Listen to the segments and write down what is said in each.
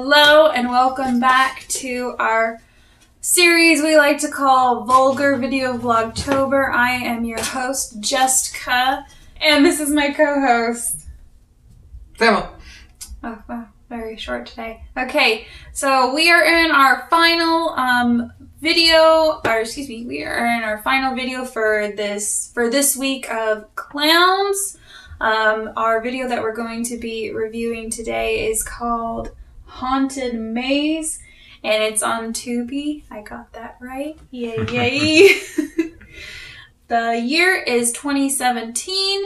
Hello and welcome back to our series we like to call Vulgar Video Vlogtober. I am your host, Jessica, and this is my co-host, Thelma. Oh, wow, very short today. Okay, so we are in our final video for this week of clowns. Our video that we're going to be reviewing today is called Haunted Maze, and it's on Tubi. I got that right. Yay, yay. The year is 2017.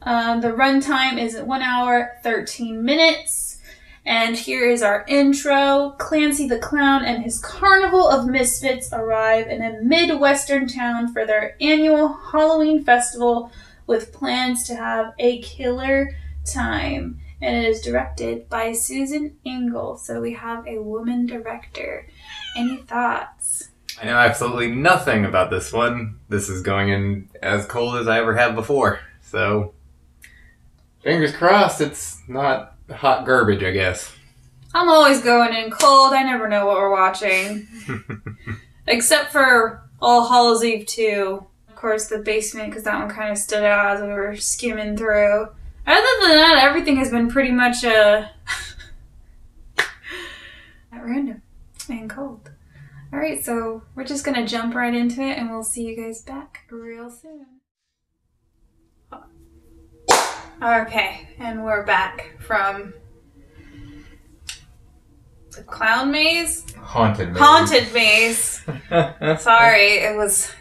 The runtime is 1 hour, 13 minutes. And here is our intro. Clancy the Clown and his carnival of misfits arrive in a Midwestern town for their annual Halloween festival with plans to have a killer time. And it is directed by Susan Engel. So we have a woman director. Any thoughts? I know absolutely nothing about this one. This is going in as cold as I ever have before. So, fingers crossed it's not hot garbage, I guess. I'm always going in cold. I never know what we're watching. Except for All Hallows Eve 2. Of course, the basement, because that one kind of stood out as we were skimming through. Other than that, everything has been pretty much at random and cold. Alright, so we're just going to jump right into it and we'll see you guys back real soon. Okay, and we're back from the clown maze? Haunted maze. Haunted maze. Sorry, it was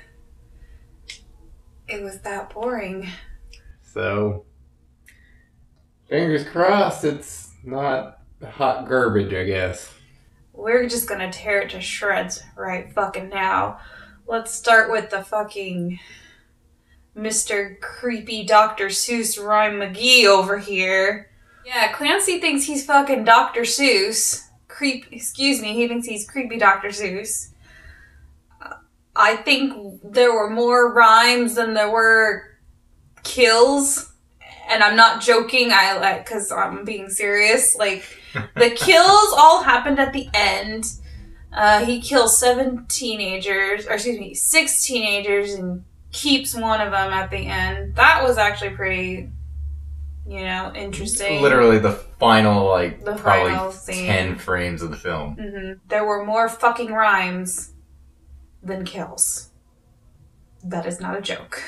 that boring. So, fingers crossed it's not hot garbage, I guess. We're just gonna tear it to shreds right fucking now. Let's start with the fucking Mr. Creepy Dr. Seuss Rhyme McGee over here. Yeah, Clancy thinks he's fucking Dr. Seuss. He thinks he's creepy Dr. Seuss. I think there were more rhymes than there were kills. And I'm not joking, because I'm being serious. Like, the kills all happened at the end. He kills 6 teenagers and keeps one of them at the end. That was actually pretty, interesting. Literally the final, probably final scene. 10 frames of the film. Mm-hmm. There were more fucking rhymes than kills. That is not a joke.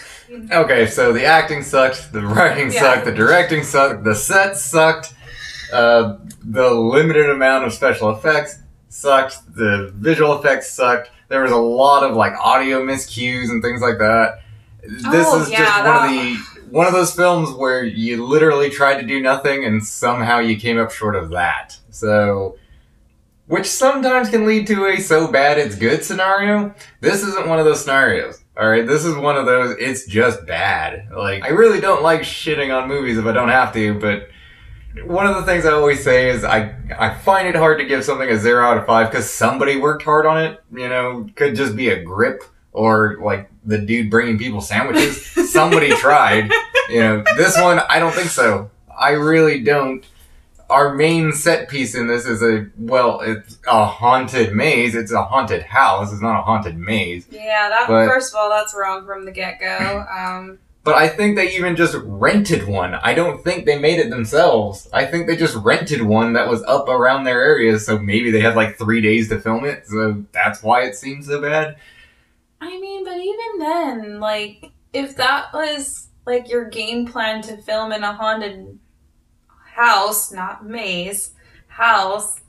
Okay, so the acting sucked, the writing sucked, the directing sucked, the set sucked, the limited amount of special effects sucked, the visual effects sucked. There was a lot of audio miscues and things like that. This is just one of those films where you literally tried to do nothing and somehow you came up short of that. So, which sometimes can lead to a so bad it's good scenario. This isn't one of those scenarios. Alright, this is one of those, it's just bad. I really don't like shitting on movies if I don't have to, but one of the things I always say is I find it hard to give something a 0 out of 5 because somebody worked hard on it. Could just be a grip or the dude bringing people sandwiches. Somebody tried. This one, I don't think so. I really don't. Our main set piece in this is it's a haunted maze. It's a haunted house. It's not a haunted maze. Yeah, first of all, that's wrong from the get-go. But I think they even just rented one. I don't think they made it themselves. I think they just rented one that was up around their area, so maybe they had 3 days to film it, so that's why it seems so bad. I mean, but even then, if that was, your game plan to film in a haunted house, not maze, house,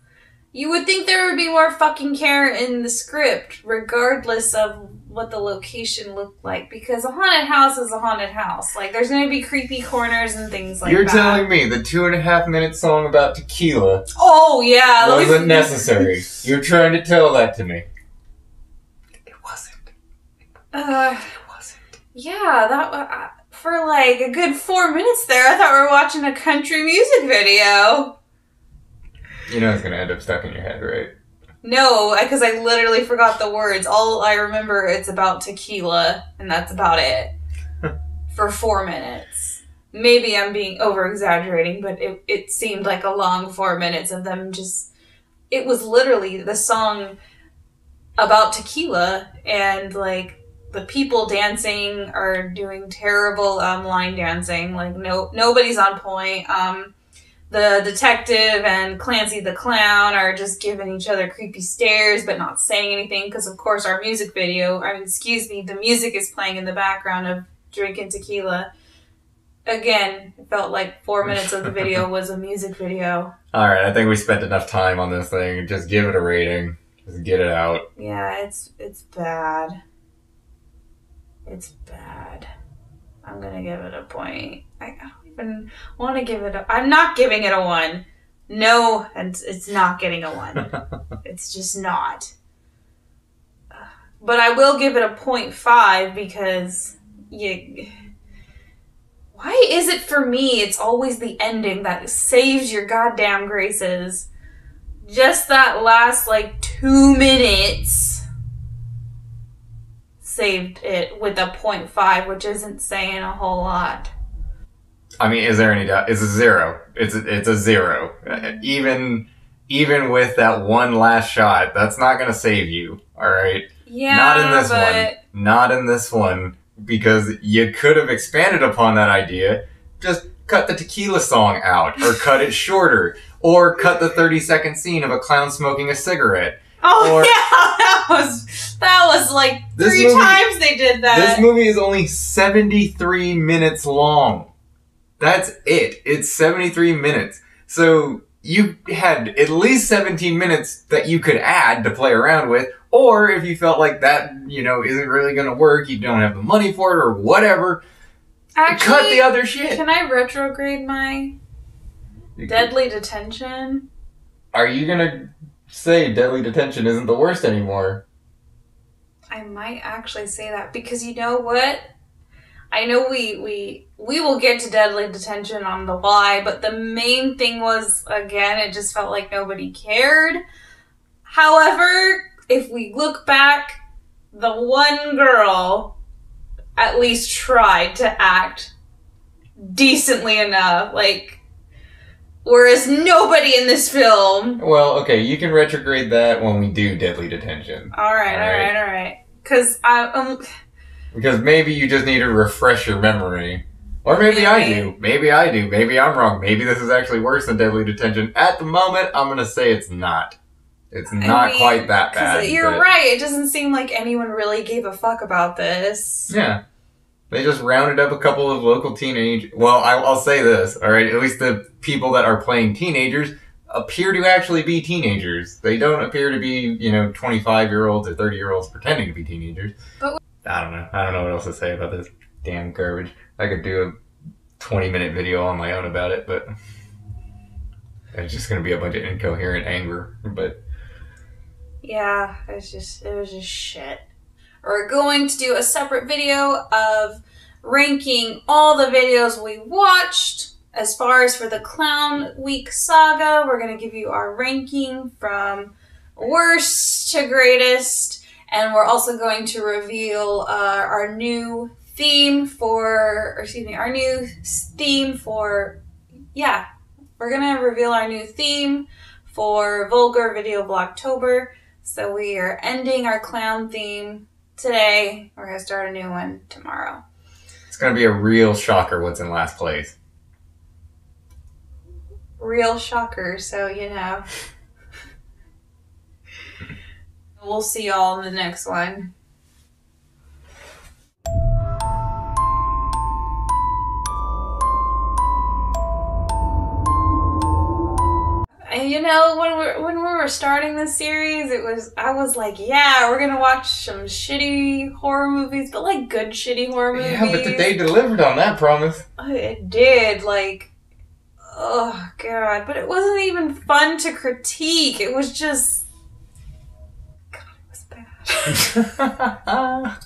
you would think there would be more fucking care in the script, regardless of what the location looked like. Because a haunted house is a haunted house. There's going to be creepy corners and things like that. You're telling me the 2.5-minute song about tequila wasn't necessary. You're trying to tell that to me. It wasn't. It wasn't. Yeah, that... for a good 4 minutes there, I thought we were watching a country music video. You know it's going to end up stuck in your head, right? No, because I literally forgot the words. All I remember, it's about tequila, and that's about it. For 4 minutes. Maybe I'm being over-exaggerating, but it seemed like a long 4 minutes of them just it was literally the song about tequila, and like the people dancing are doing terrible line dancing. Like nobody's on point. The detective and Clancy the clown are just giving each other creepy stares but not saying anything because, of course, our music video, the music is playing in the background of drinking tequila. Again, it felt like 4 minutes of the video was a music video. All right, I think we spent enough time on this thing. Just give it a rating. Just get it out. Yeah, it's bad. It's bad. I'm gonna give it a point. I don't even want to give it a... I'm not giving it a 1. No, it's not getting a 1. It's just not. But I will give it a 0.5 because why is it for me it's always the ending that saves your goddamn graces? Just that last, like, 2 minutes saved it with a 0.5, which isn't saying a whole lot. I mean, is there any doubt? It's a 0. It's a 0. Even with that one last shot, that's not going to save you, all right? Yeah, not in this one. Not in this one, because you could have expanded upon that idea. Just cut the tequila song out, or cut it shorter, or cut the 30-second scene of a clown smoking a cigarette. Oh, yeah, that was like 3 times they did that. This movie is only 73 minutes long. That's it. It's 73 minutes. So you had at least 17 minutes that you could add to play around with, or if you felt like that, isn't really going to work, you don't have the money for it, or whatever, actually, cut the other shit. Can I retrograde my Deadly Detention? Are you going to say Deadly Detention isn't the worst anymore? I might actually say that, because you know what? I know we will get to Deadly Detention on the why, but the main thing was, again, it just felt like nobody cared. However, if we look back, the one girl at least tried to act decently enough, like, whereas nobody in this film... Well, okay, you can retrograde that when we do Deadly Detention. Alright. Because maybe you just need to refresh your memory. Or maybe I do. Maybe I do. Maybe I'm wrong. Maybe this is actually worse than Deadly Detention. At the moment, I'm going to say it's not. It's not quite that bad. You're right. It doesn't seem like anyone really gave a fuck about this. Yeah. They just rounded up a couple of local teenage... Well, I'll say this, alright? At least the people that are playing teenagers appear to actually be teenagers. They don't appear to be, 25-year-olds or 30-year-olds pretending to be teenagers. But I don't know. I don't know what else to say about this damn garbage. I could do a 20-minute video on my own about it, but it's just going to be a bunch of incoherent anger. But yeah, it was just shit. We're going to do a separate video of ranking all the videos we watched. As far as for the Clown Week saga, we're going to give you our ranking from worst to greatest. And we're also going to reveal our new theme for, we're going to reveal our new theme for Vulgar Video Vlogtober. So we are ending our clown theme today. We're going to start a new one tomorrow. It's going to be a real shocker what's in last place. Real shocker, so we'll see y'all in the next one. And when we were starting this series, I was like, yeah, we're gonna watch some shitty horror movies, but like good shitty horror movies. Yeah, but they delivered on that promise. It did, like, oh god, but it wasn't even fun to critique. It was just, God, it was bad.